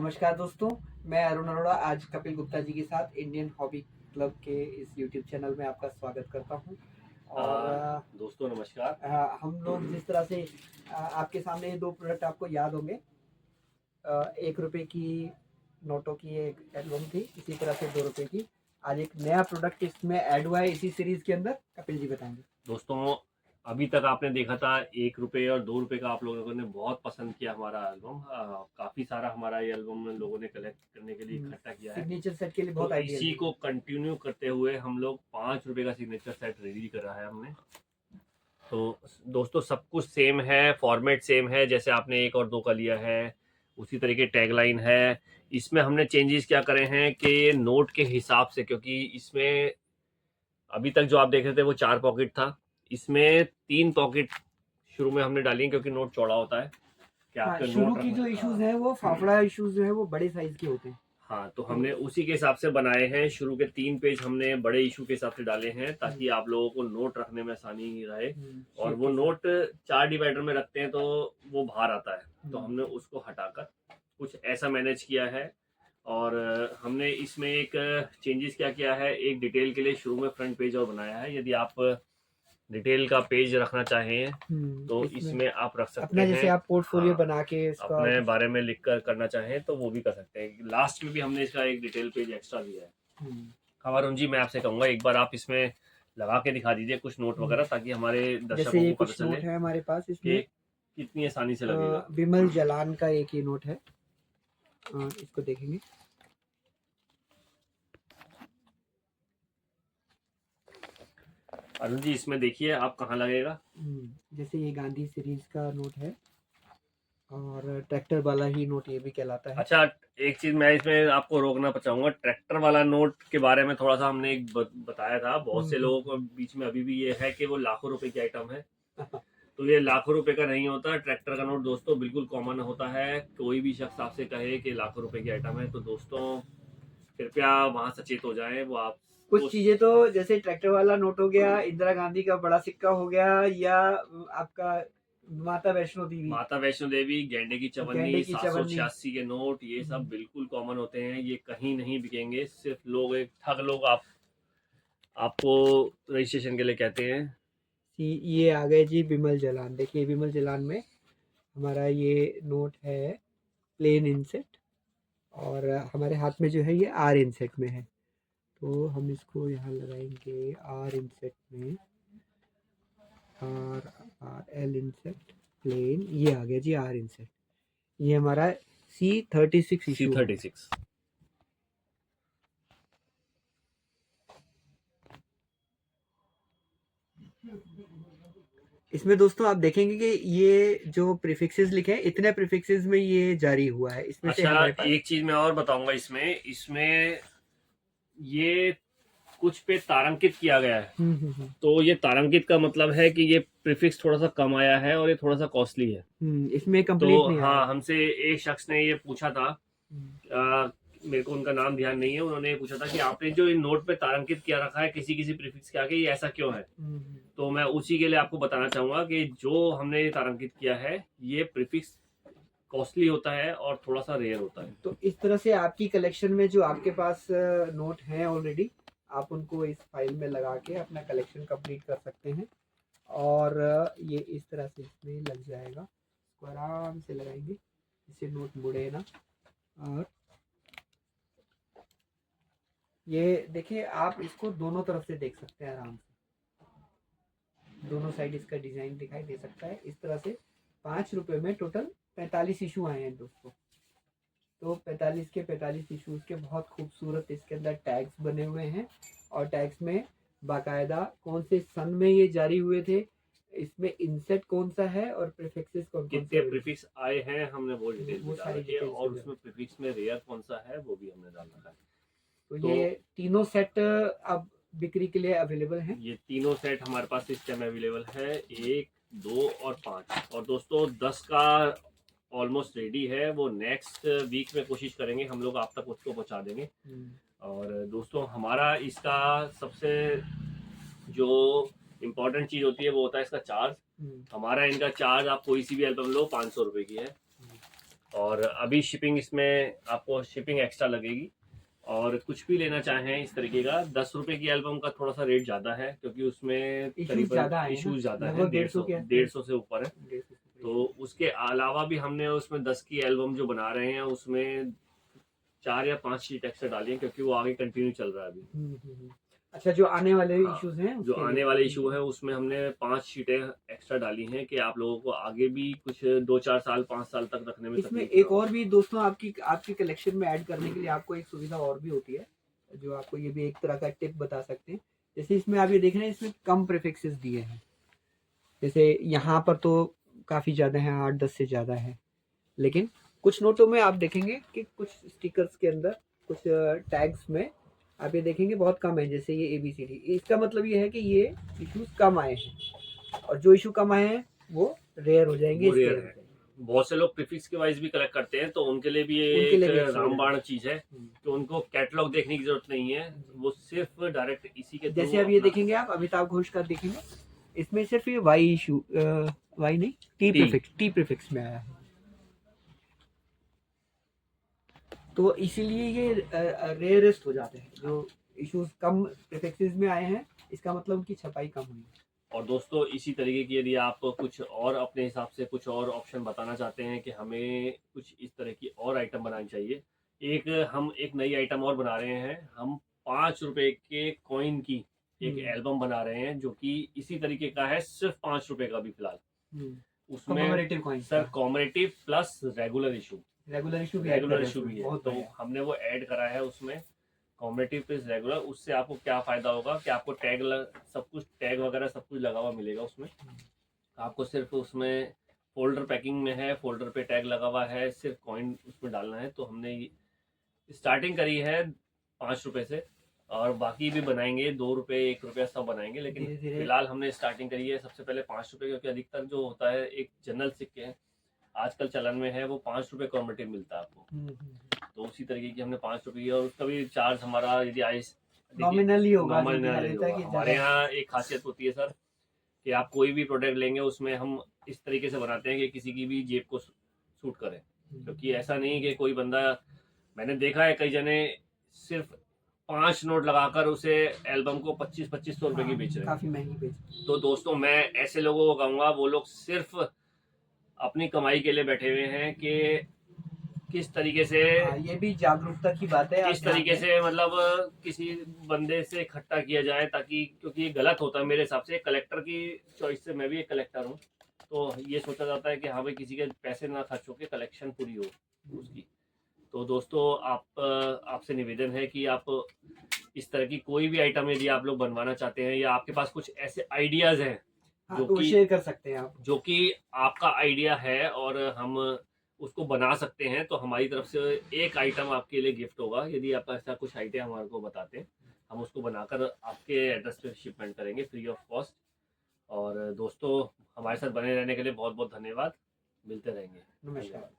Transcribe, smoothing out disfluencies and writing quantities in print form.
नमस्कार दोस्तों, मैं अरुण अरोड़ा आज कपिल गुप्ता जी के साथ इंडियन हॉबी क्लब के इस यूट्यूब चैनल में आपका स्वागत करता हूं। और दोस्तों नमस्कार। हम लोग जिस तरह से आपके सामने ये दो प्रोडक्ट आपको याद होंगे। 1 रुपए की नोटों की एक एल्बम थी, इसी तरह से 2 रुपए की आज एक नया प्रोडक्ट इसमें ऐड हुआ है इसी सीरीज के अंदर। कपिल जी बताएंगे। दोस्तों अभी तक आपने देखा था 1 रुपए और 2 रुपए का, आप लोगों ने बहुत पसंद किया हमारा एल्बम। काफी सारा हमारा ये एल्बम लोगों ने कलेक्ट करने के लिए इकट्ठा किया है। सिग्नेचर सेट के लिए बहुत तो आइडियल इसी को कंटिन्यू करते हुए हम लोग 5 रुपए का सिग्नेचर सेट रेडी करा है हमने। तो दोस्तों सब कुछ सेम है, फॉर्मेट सेम है, जैसे आपने 1 और 2 का लिया है उसी तरीके टैगलाइन है। इसमें हमने चेंजेस क्या करे हैं कि नोट के हिसाब से, क्योंकि इसमें अभी तक जो आप देख रहे थे वो 4 पॉकेट था, इसमें 3 पॉकेट शुरू में हमने डाली है क्योंकि नोट चौड़ा होता है कि आपके शुरू नोट की जो इश्यूज है वो फाफड़ा इश्यूज जो है वो बड़े साइज के होते हैं। हाँ, तो हमने उसी के हिसाब से बनाए हैं। शुरू के 3 पेज हमने बड़े इशू के हिसाब से डाले हैं ताकि आप लोगों को नोट रखने में आसानी रहे। और वो नोट 4 डिवाइडर में रखते हैं तो वो बाहर आता है, तो हमने उसको हटाकर कुछ ऐसा मैनेज किया है। और हमने इसमें एक चेंजेस क्या किया है, एक डिटेल के लिए शुरू में फ्रंट पेज और बनाया है। यदि आप डिटेल का पेज रखना चाहें तो इसमें आप रख सकते हैं, जैसे आप पोर्टफोलियो बना के इसका अपने बारे में लिख कर करना चाहें तो वो भी कर सकते हैं। लास्ट में भी हमने इसका एक डिटेल पेज एक्स्ट्रा दिया है। हाँ अरुण जी, मैं आपसे कहूँगा एक बार आप इसमें लगा के दिखा दीजिए कुछ नोट वगैरह, ताकि हमारे दर्शकों को पता चले है हमारे पास इसमें कितनी आसानी से लगेगा। विमल जलान का एक ये नोट है, इसको देखेंगे। अरुण जी इसमें देखिए आप कहाँ लगेगा। जैसे ये गांधी सीरीज का नोट है और ट्रैक्टर वाला ही नोट ये भी कहलाता है। अच्छा, एक चीज मैं इसमें आपको रोकना चाहूंगा, ट्रैक्टर वाला नोट के बारे में थोड़ा सा हमने एक बताया था। बहुत से लोगों को बीच में अभी भी ये है कि वो लाखों रुपए की आइटम है, तो ये लाखों रुपए का नहीं होता। ट्रैक्टर का नोट दोस्तों बिल्कुल कॉमन होता है। कोई भी शख्स आपसे कहे कि लाखों रुपए की आइटम है तो दोस्तों कृपया वहां सचेत हो जाएं। वो आप कुछ चीजें तो जैसे ट्रैक्टर वाला नोट हो गया, इंदिरा गांधी का बड़ा सिक्का हो गया, या आपका माता वैष्णो देवी, गेंडे की चवन्नी, 786 के नोट, ये सब बिल्कुल कॉमन होते हैं। ये कहीं नहीं बिकेंगे। सिर्फ लोग, एक ठग लोग आपको रजिस्ट्रेशन के लिए कहते हैं। ये आ गए जी विमल जलान। देखिए विमल जलान में हमारा ये नोट है प्लेन इनसेट, और हमारे हाथ में जो है ये आर इनसेट में है। तो हम इसको यहाँ लगाएंगे आर इनसेट में, आर एल इनसेट प्लेन, ये आ गया जी आर इनसेट। ये हमारा C36 इशू है। C36 इसमें दोस्तों आप देखेंगे कि ये जो प्रीफिक्सेस लिखे हैं, इतने प्रीफिक्सेस में ये जारी हुआ है। इसमें से हमारे पास एक चीज मैं और बताऊंगा, इसमें ये कुछ पे तारांकित किया गया है। तो ये तारांकित का मतलब है कि ये प्रीफिक्स थोड़ा सा कम आया है और ये थोड़ा सा कॉस्टली है। इसमें कंप्लीट तो नहीं आया। हाँ, हमसे एक शख्स ने ये पूछा था, मेरे को उनका नाम ध्यान नहीं है, उन्होंने ये पूछा था कि आपने जो इन नोट पे तारांकित किया रखा है किसी किसी प्रीफिक्स के आगे, ये ऐसा क्यों है। तो मैं उसी के लिए आपको बताना चाहूंगा कि जो हमने ये तारांकित किया है ये प्रीफिक्स कॉस्टली होता है और थोड़ा सा रेयर होता है। तो इस तरह से आपकी कलेक्शन में जो आपके पास नोट हैं ऑलरेडी, आप उनको इस फाइल में लगा के अपना कलेक्शन कंप्लीट कर सकते हैं। और ये इस तरह से इसमें लग जाएगा। इसको आराम से लगाएंगे, इससे नोट मुड़े ना। और ये देखिए, आप इसको दोनों तरफ से देख सकते हैं आराम से। दोनों साइड इसका डिजाइन दिखाई दे सकता है। इस तरह से 5 रुपए में टोटल 45 इशू आए हैं दोस्तों। तो 45 के 45 इशूज के बहुत खूबसूरत इसके अंदर टैग्स बने हुए हैं, और टैग्स में बाकायदा कौन से सन में ये जारी हुए थे, इसमें इंसेट कौन सा है और प्रीफिक्सेस कौन कौन कितने प्रीफिक्स आए हैं हमने वो डिटेल वो सारी डाल दिया, और उसमें प्रीफिक्स में रेयर कौन सा है वो भी हमने डाल रखा है। तो ये तीनों सेट अब बिक्री के लिए अवेलेबल हैं। ये तीनों सेट हमारे पास इस टाइम अवेलेबल है, 1, 2 और 5। और दोस्तों 10 का ऑलमोस्ट रेडी है, वो नेक्स्ट वीक में कोशिश करेंगे हम लोग आप तक उसको पहुंचा देंगे। और दोस्तों हमारा इसका सबसे जो इम्पोर्टेंट चीज होती है वो होता है इसका चार्ज। हमारा इनका चार्ज, आप कोई सी भी एल्बम लो, 500 रुपए की है। और अभी शिपिंग इसमें आपको शिपिंग एक्स्ट्रा लगेगी। और कुछ भी लेना चाहें इस तरीके का, 10 रुपए की एल्बम का थोड़ा सा रेट ज़्यादा है, क्योंकि उसमें इश्यूज ज्यादा आए इशूज ज़्यादा है, लगभग 150 के 150 से ऊपर है। 150 तो उसके अलावा भी हमने उसमें 10 की एल्बम जो बना रहे हैं उसमें 4 या 5 शीट एक्स्ट्रा डाली है, क्योंकि वो आगे कंटिन्यू चल रहा है अभी। अच्छा, जो आने वाले हाँ, इश्यूज हैं जो उसके आने लिए। वाले इशू है उसमें हमने 5 शीटें एक्स्ट्रा डाली हैं कि आप लोगों को आगे भी कुछ 2-4 साल 5 साल तक रखने में इसमें तकलीफ ना एक हो। और भी दोस्तों आपकी आपकी कलेक्शन में ऐड करने के लिए आपको एक सुविधा और भी होती है, जो आपको ये भी एक तरह का टिप बता सकते हैं। जैसे इसमें आप ये देख रहे हैं, इसमें कम प्रीफिक्सेस दिए हैं। जैसे यहाँ पर तो काफ़ी ज़्यादा है, 8-10 से ज़्यादा है, लेकिन कुछ नोटों में आप देखेंगे कि कुछ स्टिकर्स के अंदर, कुछ टैग्स में आप ये देखेंगे बहुत कम है। जैसे ये ABCD, इसका मतलब ये है कि ये इश्यूज कम आए हैं, और जो इशू कम आए हैं वो रेयर हो जाएंगे, वो इसके रेयर है। बहुत से लोग प्रीफिक्स के वाइज भी कलेक्ट करते हैं, तो उनके लिए भी ये उनके लिए भी एक अच्छा रामबाण चीज है, तो उनको कैटलॉग देखने की जरूरत नहीं है, वो सिर्फ डायरेक्ट इसी के जैसे थ्रू अब ये अपना देखेंगे, आप अमिताभ घोष का देखेंगे, इसमें सिर्फ ये वाई इशू, वाई नहीं, T T. Prefix, T prefix में आया है। तो इसीलिए ये रेयरेस्ट हो जाते हैं जो इश्यूज कम प्रीफिक्सेस में आए हैं, इसका मतलब उनकी छपाई कम हुई है। और दोस्तों इसी तरीके की यदि आप कुछ और अपने हिसाब से कुछ और ऑप्शन बताना चाहते हैं कि हमें कुछ इस तरह की और आइटम बनानी चाहिए, हम एक नई आइटम और बना रहे हैं। हम 5 रुपए के कॉइन की एक एल्बम बना रहे हैं, जो कि इसी तरीके का है, सिर्फ 5 रुपए का भी फिलहाल। उसमें कॉमेमोरेटिव कॉइन्स सर का। Commemorative plus regular issue regular issue भी रेगुलर इशू भी है, बहुत तो बढ़िया। हमने वो ऐड करा है उसमें, कॉम्पिटिटिव प्लस रेगुलर। उससे आपको क्या फ़ायदा होगा कि आपको सब कुछ टैग वगैरह सब कुछ लगा हुआ मिलेगा उसमें। आपको सिर्फ उसमें फोल्डर पैकिंग में है, फोल्डर पे टैग लगा हुआ है, सिर्फ कॉइन उसमें डालना है। तो हमने स्टार्टिंग करी है 5 रुपए से, और बाकी भी बनाएंगे, 2 रुपए 1 रुपया सब बनाएंगे, लेकिन धीरे-धीरे। फिलहाल हमने स्टार्टिंग करी है सबसे पहले 5 रुपए, क्योंकि अधिकतर जो होता है एक जनरल सिक्के हैं आजकल चलन में है, वो 5 रुपए कॉम्पिटिव मिलता है आपको। तो उसी तरीके की हमने 5 रुपए की, और उसका भी चार्ज हमारा यदि आइस नॉमिनल ही होगा, जो नॉमिनल दिखा ही देता है होगा। कि हमारे ज़्यादा। यहाँ एक खासियत होती है सर, कि आप कोई भी प्रोडक्ट लेंगे उसमें हम इस तरीके से बनाते हैं कि किसी की भी जेब को सूट करे, क्योंकि ऐसा नहीं कि कोई बंदा, मैंने देखा है कई जने सिर्फ 5 नोट लगाकर उसे एल्बम को 25-25 रुपए की बेच रहे हैं। काफी महंगी बेच। तो दोस्तों मैं ऐसे लोगों को कहूँगा, वो लोग सिर्फ अपनी कमाई के लिए बैठे हुए हैं कि किस तरीके से ये भी जागरूकता की बात है। किस तरीके से मतलब किसी बंदे से इकट्ठा किया जाए, ताकि, क्योंकि ये गलत होता है मेरे हिसाब से। कलेक्टर की चॉइस से, मैं भी एक कलेक्टर हूँ, तो ये सोचा जाता है कि हाँ भाई किसी के पैसे ना खर्च होकर कलेक्शन पूरी हो उसकी। तो दोस्तों आपसे निवेदन है कि आप इस तरह की कोई भी आइटम यदि आप लोग बनवाना चाहते हैं, या आपके पास कुछ ऐसे आइडियाज हैं जो तो कि शेयर कर सकते हैं आप, जो कि आपका आइडिया है और हम उसको बना सकते हैं, तो हमारी तरफ से एक आइटम आपके लिए गिफ्ट होगा। यदि आप ऐसा कुछ आइडिया हमारे को बताते हैं, हम उसको बनाकर आपके एड्रेस पे शिपमेंट करेंगे फ्री ऑफ कॉस्ट। और दोस्तों हमारे साथ बने रहने के लिए बहुत बहुत धन्यवाद। मिलते रहेंगे। नमस्कार।